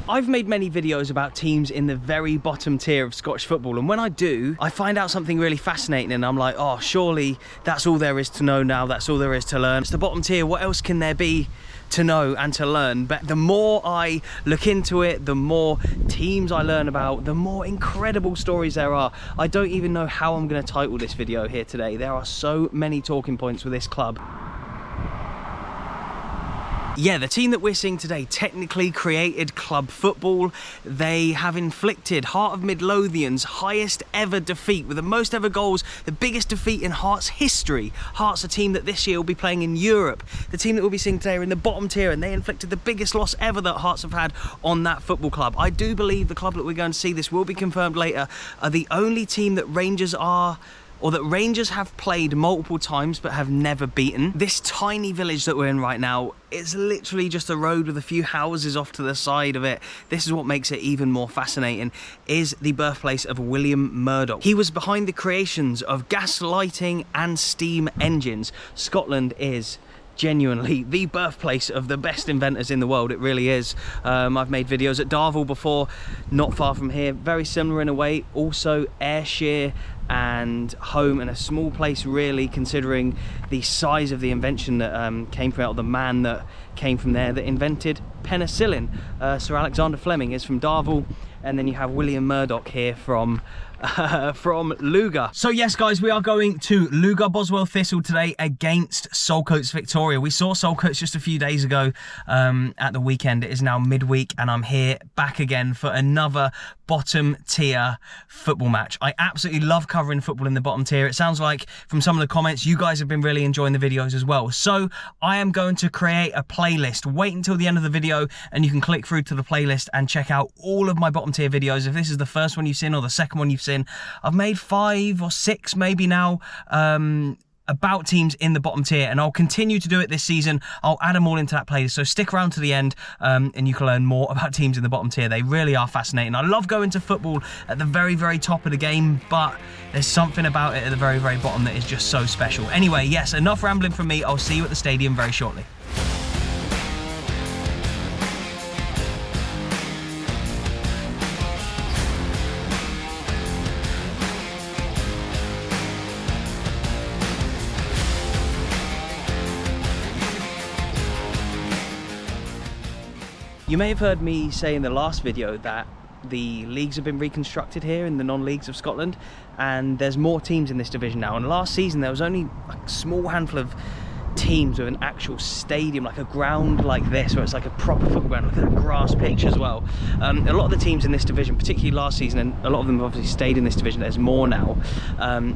I've made many videos about teams in the very bottom tier of Scottish football, and when I do, I find out something really fascinating and I'm like, oh, surely that's all there is to know now, that's all there is to learn. It's the bottom tier, what else can there be to know and to learn? But the more I look into it, the more teams I learn about, the more incredible stories there are. I don't even know how I'm going to title this video here today. There are so many talking points with this club. Yeah, the team that we're seeing today technically created club football. They have inflicted Heart of Midlothian's highest ever defeat with the most ever goals, the biggest defeat in Hearts history. Hearts, a team that this year will be playing in Europe. The team that we'll be seeing today are in the bottom tier, and they inflicted the biggest loss ever that Hearts have had on that football club. I do believe the club that we're going to see, this will be confirmed later, are the only team that Rangers have played multiple times but have never beaten. This tiny village that we're in right now is literally just a road with a few houses off to the side of it. This is what makes it even more fascinating, is the birthplace of William Murdoch. He was behind the creations of gas lighting and steam engines. Scotland is genuinely the birthplace of the best inventors in the world. It really is. I've made videos at Darvel before, not far from here, very similar in a way. Also Ayshire and home, and a small place really, considering the size of the invention that came from out, the man that came from there that invented penicillin. Sir Alexander Fleming is from Darvel, and then you have William Murdoch here from Lugar. So yes guys, we are going to Lugar Boswell Thistle today against Saltcoats Victoria. We saw Saltcoats just a few days ago at the weekend. It is now midweek and I'm here back again for another bottom tier football match. I absolutely love covering football in the bottom tier. It sounds like from some of the comments you guys have been really enjoying the videos as well. So I am going to create a playlist. Wait until the end of the video and you can click through to the playlist and check out all of my bottom tier videos. If this is the first one you've seen or the second one you've seen, I've made 5 or 6 maybe now about teams in the bottom tier, and I'll continue to do it this season. I'll add them all into that playlist, so stick around to the end and you can learn more about teams in the bottom tier. They really are fascinating. I love going to football at the very, very top of the game, but there's something about it at the very, very bottom that is just so special. Anyway, yes, enough rambling from me. I'll see you at the stadium very shortly. You may have heard me say in the last video that the leagues have been reconstructed here in the non-leagues of Scotland, and there's more teams in this division now. And last season there was only a small handful of teams with an actual stadium, like a ground like this, where it's like a proper football ground, like a grass pitch as well. A lot of the teams in this division, particularly last season, and a lot of them have obviously stayed in this division, there's more now,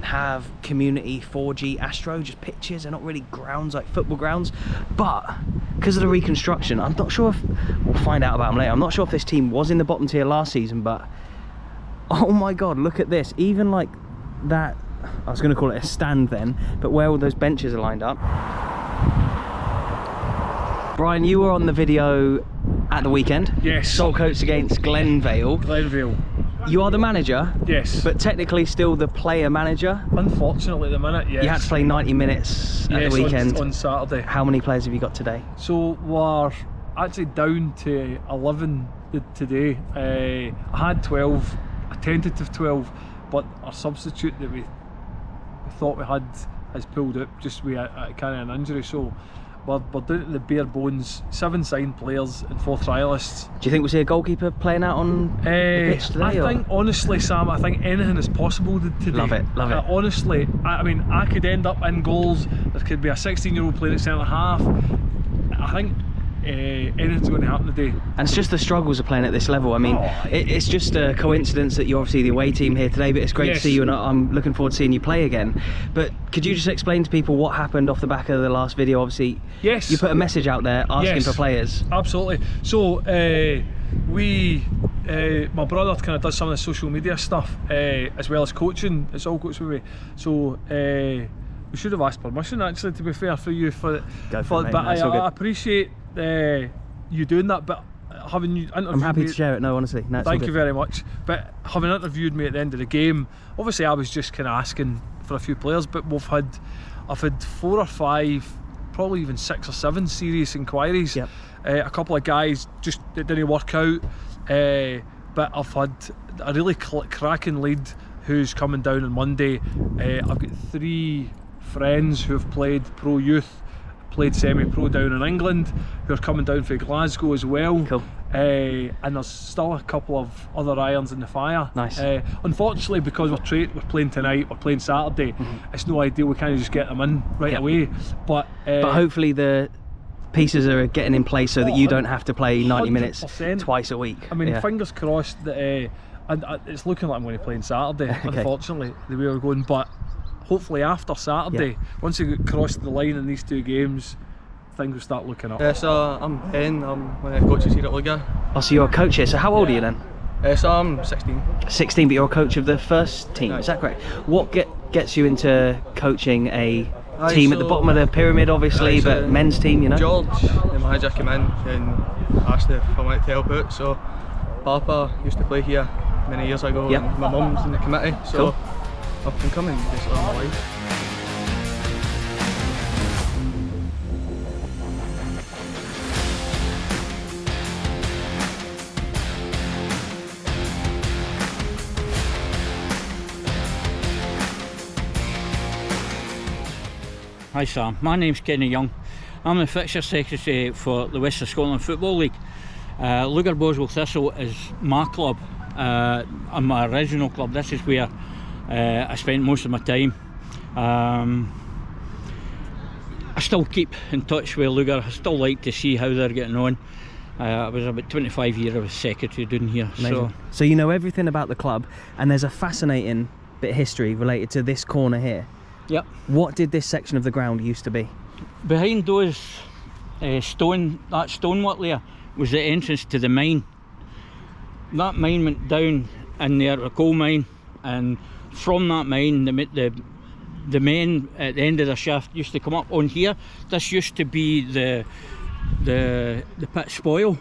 have community 4G Astro, just pitches. They're not really grounds like football grounds, but because of the reconstruction, I'm not sure if, we'll find out about them later, I'm not sure if this team was in the bottom tier last season, but oh my god, look at this. Even like that, I was going to call it a stand then, but where all those benches are lined up. Brian, you were on the video at the weekend. Yes. Saltcoats against Glenvale. Glenvale. You are the manager. Yes. But technically still the player manager. Unfortunately at the minute, yes. You had to play 90 minutes at the weekend. On Saturday. How many players have you got today? So we're actually down to 11 today. I had 12, a tentative 12, but our substitute that we thought we had has pulled out just with kind of an injury, so we're down to the bare bones. 7 signed players and 4 trialists. Do you think we'll see a goalkeeper playing out on the pitch today? I think, honestly, Sam, I think anything is possible today. Love it, love it. Honestly, I mean, I could end up in goals. There could be a 16-year-old playing at centre half. I think anything's going to happen today. And it's just the struggles of playing at this level. I mean, it's just a coincidence that you're obviously the away team here today, but it's great to see you, and I'm looking forward to seeing you play again. But could you just explain to people what happened off the back of the last video? Obviously, you put a message out there asking for players. Absolutely. So my brother kind of does some of the social media stuff as well as coaching. It's all coached with me. So we should have asked permission, actually, to be fair, for you for but I appreciate you doing that, but having you interviewed I'm happy to share it. No, honestly, no, thank you very much. But having interviewed me at the end of the game, obviously I was just kind of asking for a few players, but I've had 4 or 5 probably even 6 or 7 serious inquiries. Yep. A couple of guys just that didn't work out, but I've had a really cracking lead who's coming down on Monday. I've got 3 friends who have played pro youth, played semi-pro down in England, who are coming down from Glasgow as well. Cool. And there's still a couple of other irons in the fire. Nice. Unfortunately, because we're playing tonight, we're playing Saturday, it's no ideal, we can't just get them in right away. But hopefully the pieces are getting in place so that you don't have to play 90 minutes 100%. twice a week. I mean, fingers crossed that and it's looking like I'm going to play on Saturday, unfortunately, the way we're going. But hopefully after Saturday, once we get crossed the line in these 2 games, things will start looking up. So I'm Ben, I'm one of the coaches here at Lugar. Oh, so you're a coach here. So how old are you then? So I'm 16. 16, but you're a coach of the first team, is that correct? What gets you into coaching a team at the bottom of the pyramid, obviously, but men's team, you know? George, the manager, came in and asked if I wanted to help out. So Papa used to play here many years ago, and my mum's in the committee, so I've been coming basically all my life. Hi Sam, my name's Kenny Young. I'm the fixture secretary for the West of Scotland Football League. Lugar Boswell Thistle is my club, and my original club. This is where I spent most of my time. I still keep in touch with Lugar. I still like to see how they're getting on. I was about 25 years I was secretary down here. So you know everything about the club, and there's a fascinating bit of history related to this corner here. Yep. What did this section of the ground used to be? Behind those stonework there was the entrance to the mine. That mine went down in there, a coal mine, and from that mine the men at the end of the shaft used to come up on here. This used to be the pit spoil,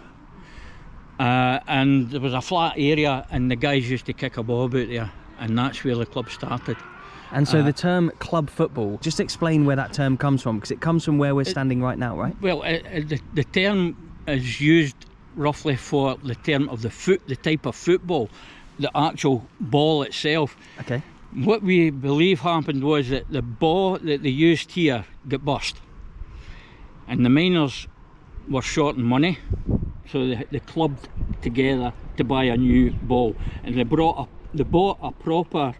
and there was a flat area and the guys used to kick a ball about there, and that's where the club started. And so the term club football, just explain where that term comes from, because it comes from where we're standing right now, right? Well, the term is used roughly for the term of the type of football, the actual ball itself. Okay. What we believe happened was that the ball that they used here got burst, and the miners were short on money, so they clubbed together to buy a new ball, and they bought a proper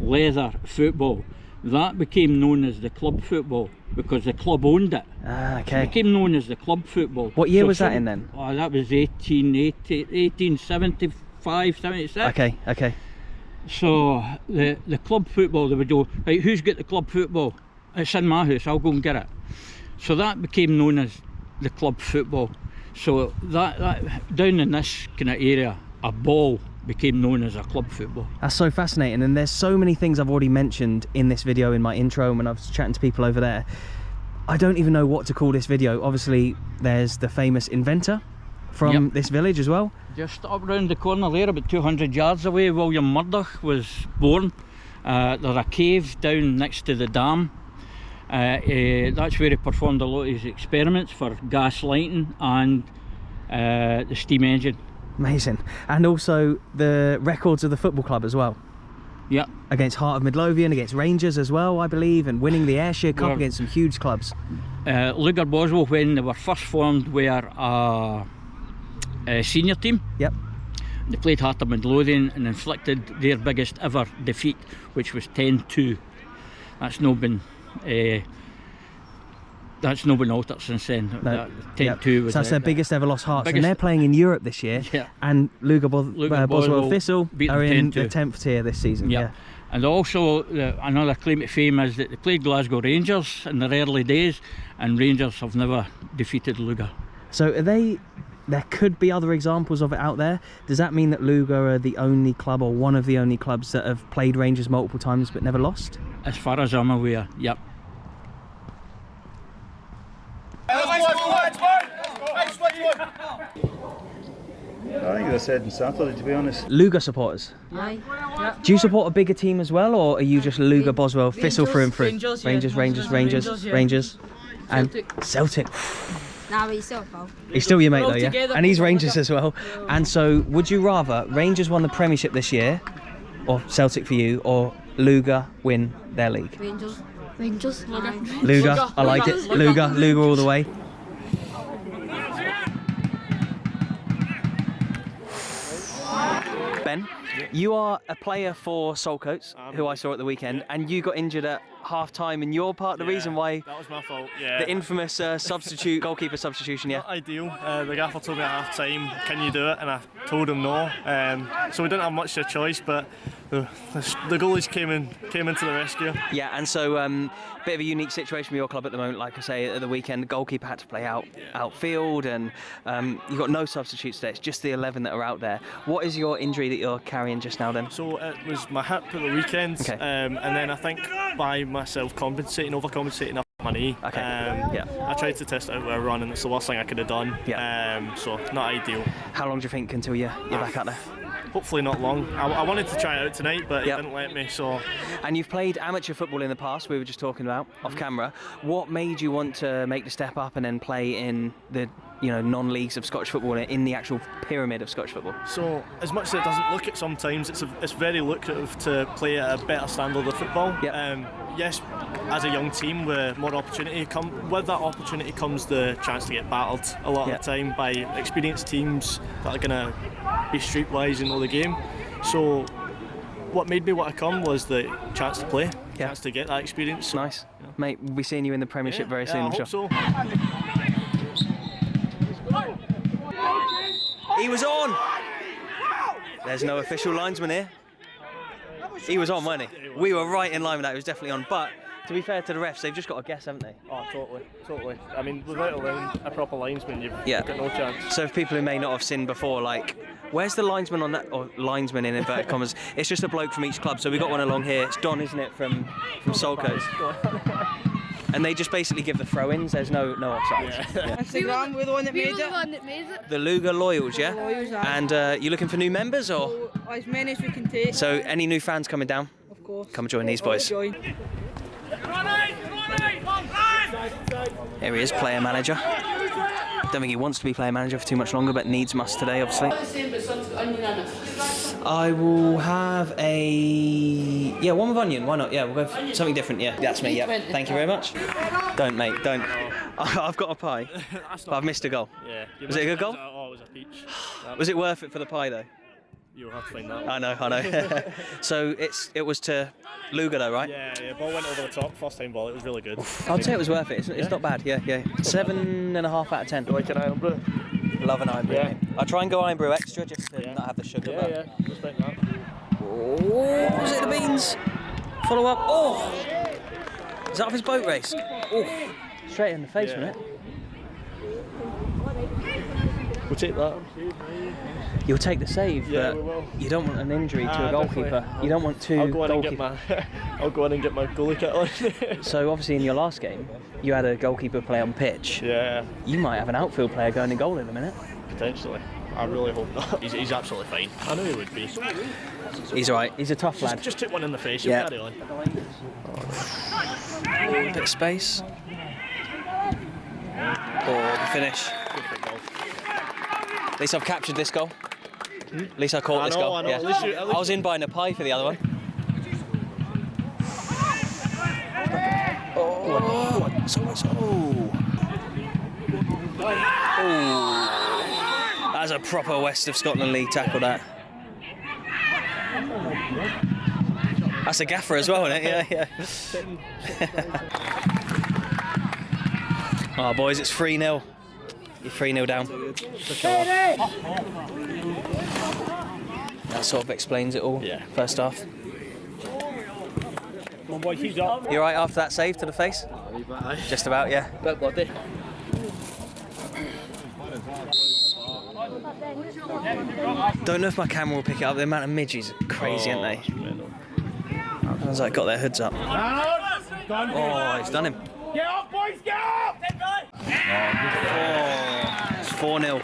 leather football. That became known as the club football because the club owned it. Ah, okay. So it became known as the club football. What year was that in then? Oh, that was 1875, 76. Okay. So the club football, they would go, right, who's got the club football? It's in my house, I'll go and get it. So that became known as the club football. So that down in this kind of area, a ball became known as a club football. That's so fascinating, and there's so many things I've already mentioned in this video in my intro and when I was chatting to people over there. I don't even know what to call this video. Obviously there's the famous inventor from this village as well. Just up round the corner there, about 200 yards away, William Murdoch was born. There's a cave down next to the dam. That's where he performed a lot of his experiments for gas lighting and the steam engine. Amazing. And also the records of the football club as well. Yeah. Against Heart of Midlothian, against Rangers as well, I believe, and winning the Ayshire Cup against some huge clubs. Lugar Boswell, when they were first formed, were a senior team. Yep. They played Heart of Midlothian and inflicted their biggest ever defeat, which was 10-2. That's not been altered since then. No. 10-2 was so that's their biggest ever lost Hearts, and they're playing in Europe this year. Yeah. And Lugar Boswell Thistle are in the 10th tier this season. Yeah. And also another claim to fame is that they played Glasgow Rangers in their early days, and Rangers have never defeated Lugar. So there could be other examples of it out there. Does that mean that Lugar are the only club, or one of the only clubs, that have played Rangers multiple times but never lost? As far as I'm aware, yep. I think they said in Saturday, to be honest. Lugar supporters? Aye. Yep. Do you support a bigger team as well, or are you just Lugar Boswell Thistle through and through? Rangers, Rangers. And Celtic. Nah, but he's still pal. He's still your mate We're though, all yeah? together. And he's Rangers as well. And so, would you rather Rangers won the Premiership this year, or Celtic for you, or Luger win their league? Rangers. Rangers. Luger, I like it. Luger all the way. Ben, you are a player for Saltcoats, who I saw at the weekend, and you got injured at half-time, and you're part of the reason why that was my fault. Yeah, the infamous substitute goalkeeper substitution. Yeah, not ideal. The gaffer told me at half-time, "Can you do it?" And I told him no. So we didn't have much of a choice, but the goalies came into the rescue. Yeah, and so bit of a unique situation with your club at the moment. Like I say, at the weekend, the goalkeeper had to play outfield, and you've got no substitutes today. It's just the 11 that are out there. What is your injury that you're carrying just now then? So it was my hip at the weekend, Okay. and then I think by myself overcompensating up my knee. Okay. I tried to test it out with a run, and it's the worst thing I could have done. Yeah. So not ideal. How long do you think until you're back out there? Hopefully not long. I wanted to try it out tonight, but he didn't let me. So. And you've played amateur football in the past, we were just talking about off camera. What made you want to make the step up and then play in the non-leagues of Scottish football, in the actual pyramid of Scottish football? So as much as it doesn't look it sometimes, it's very lucrative to play at a better standard of football. Yep. Yes, as a young team with more opportunity, with that opportunity comes the chance to get battered a lot of the time by experienced teams that are going to be streetwise and know the game. So what made me want to come was the chance to play, chance to get that experience. Nice. Mate, we'll be seeing you in the Premiership very soon, I I'm hope sure. so. He was on! There's no official linesman here. He was on, wasn't he? We were right in line with that, he was definitely on. But to be fair to the refs, they've just got to guess, haven't they? Oh, totally. I mean, without a proper linesman, you've got no chance. So for people who may not have seen before, like, where's the linesman on that, or linesman in inverted commas? It's just a bloke from each club. So we've got one along here. It's Don, isn't it, from Saltcoats? And they just basically give the throw-ins. There's no offside. Instagram, we're the one that made it. The Lugar Loyals, yeah? Loyals, And you looking for new members, or? As many as we can take. So any new fans coming down? Of course. Come and join these boys. Here he is, player manager. Don't think he wants to be player manager for too much longer, but needs must today, obviously. I will have one with onion. Why not? Yeah, we'll go for something different. Yeah, that's me. Yeah, thank you very much. Don't, mate, don't. I've got a pie, but I've missed a goal. Yeah. Was it a good goal? Oh, it was a peach. Was it worth it for the pie though? You'll have to find that. I know. So it was to Luger though, right? Yeah, ball went over the top, first time ball, it was really good. I'd say it was worth it. It's not bad. Yeah. 7.5 out of 10. You like an iron brew? Love an iron brew. Yeah. I try and go iron brew extra just to not have the sugar. Yeah, respect that. Oh, was it the beans? Follow up. Oh, is that off his boat race? Oh, straight in the face, wasn't it? We'll take that. You'll take the save, Yeah, but we will. you don't want an injury to a goalkeeper. Definitely. You don't want two I'll go in goalkeepers. I'll go in and get my goalie kit on. So obviously in your last game, you had a goalkeeper play on pitch. Yeah, You might have an outfield player going in goal in a minute. potentially. I really hope not. He's absolutely fine. I knew he would be. He's alright. He's a tough lad. Just took one in the face, you'll Yeah. carry on. A bit of space. Oh, finish. At least I've captured this goal. At least I caught this goal. I know. Yeah. At least I was in buying a pie for the other one. Oh, that's a proper West of Scotland League tackle, that. That's a gaffer as well, isn't it? Yeah. Oh, boys, it's 3-0. You're 3-0 down. That sort of explains it all. Yeah. First half. Come on, boy, keep up. You alright after that save to the face? Just about, yeah. Bit bloody. Don't know if my camera will pick it up. The amount of midges are crazy, aren't they? Sounds like got their hoods up. Oh, he's done him. Get up, boys, get up! Oh, it's 4-0.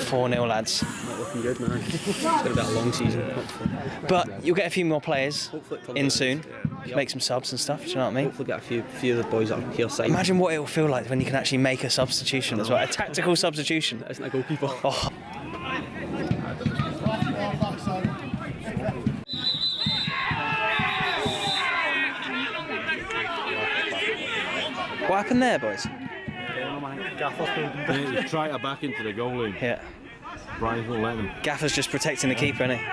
Four 4-0, lads. looking good, man. It's going to be a long season, hopefully. But you'll get a few more players Hopefully it comes in out. soon. Yeah. Make some subs and stuff, do you know what I mean? Hopefully get a few of the boys that are here signed. Imagine what it will feel like when you can actually make a substitution as well. A tactical substitution. Isn't a goalkeeper. Oh. What happened there, boys? He's trying to back into the goal line. Yeah. Brian's not letting him. Gaffer's just protecting the keeper, isn't he?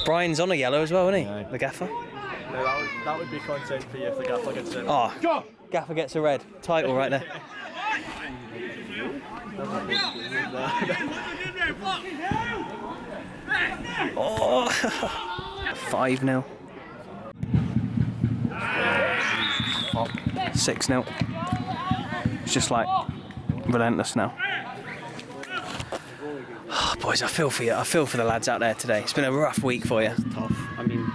Brian's on a yellow as well, isn't he? Yeah. The gaffer. No, that would be content for you if the gaffer gets in. Oh, gaffer gets a red. Title right there. Oh, 5-0. 6-0. It's just like relentless now. Oh, boys, I feel for you. I feel for the lads out there today. It's been a rough week for you. Tough. I mean,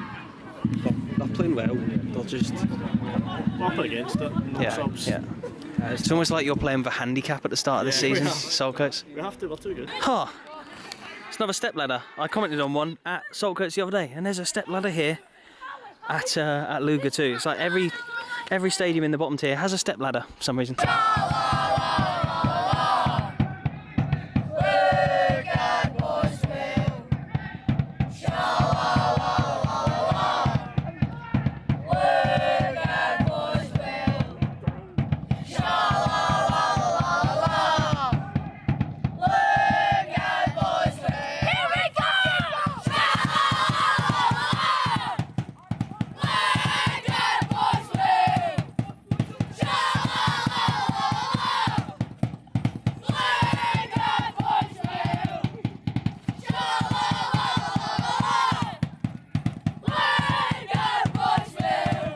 they're playing well. They're just... Up against it. No subs. Yeah. It's almost like you're playing for handicap at the start of the season, Saltcoats. We have to, we're too good. Huh. It's another step ladder. I commented on one at Saltcoats the other day, and there's a step ladder here at Luger too. It's like every stadium in the bottom tier has a step ladder for some reason.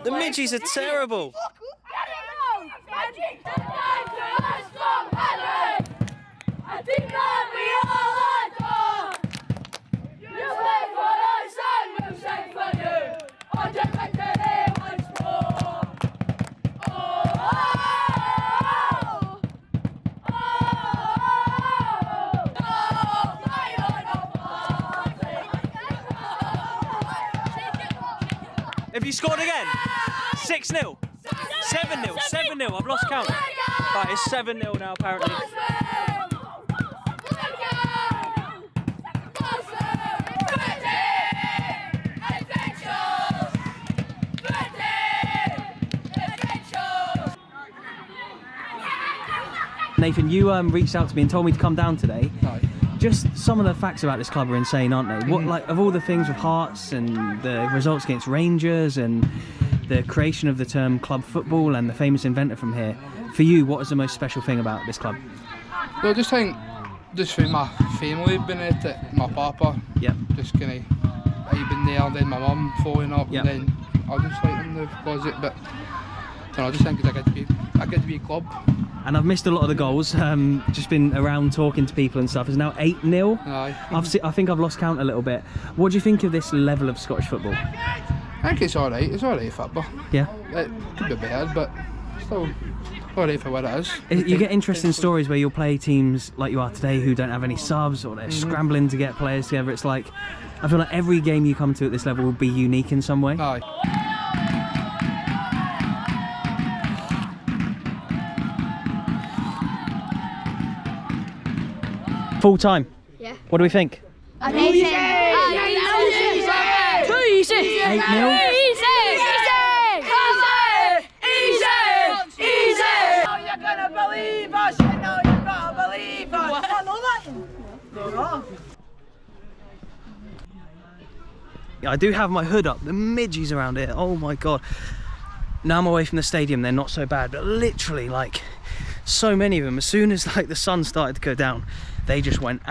The midgies are terrible. Have you scored again? 6-0? 7-0? 7-0? I've lost count. Right, it's 7-0 now apparently. Nathan, you reached out to me and told me to come down today. Just some of the facts about this club are insane, aren't they? What, like, of all the things with Hearts and the results against Rangers and the creation of the term club football and the famous inventor from here, for you, what is the most special thing about this club? Well, I just think, just for my family being at it, my papa, just kind of, I've been there, and then my mum following up, and then I just like them to cause it, but I just think it's a good wee club. And I've missed a lot of the goals, just been around talking to people and stuff. It's now 8-0. Aye. I think I've lost count a little bit. What do you think of this level of Scottish football? I think it's alright football. Yeah? It could be better, but still alright for what it is. You get interesting stories where you'll play teams like you are today who don't have any subs, or they're scrambling to get players together. It's like, I feel like every game you come to at this level will be unique in some way. Aye. Full time? Yeah. What do we think? Amazing. 8-0? You're gonna believe us, you know you're gonna believe us. I know that. I do have my hood up. The midgies around here, oh my god. Now I'm away from the stadium, they're not so bad, but literally, like, so many of them, as soon as like the sun started to go down, they just went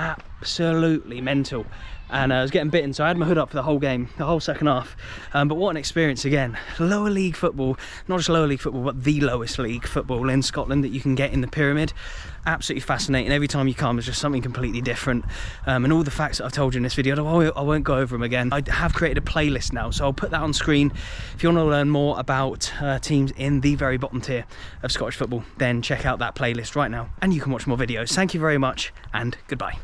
absolutely mental. And I was getting bitten, so I had my hood up for the whole game, the whole second half. But what an experience again. Lower league football, not just lower league football, but the lowest league football in Scotland that you can get in the pyramid. Absolutely fascinating. Every time you come, it's just something completely different. And all the facts that I've told you in this video, I won't go over them again. I have created a playlist now, so I'll put that on screen. If you want to learn more about teams in the very bottom tier of Scottish football, then check out that playlist right now, and you can watch more videos. Thank you very much, and goodbye.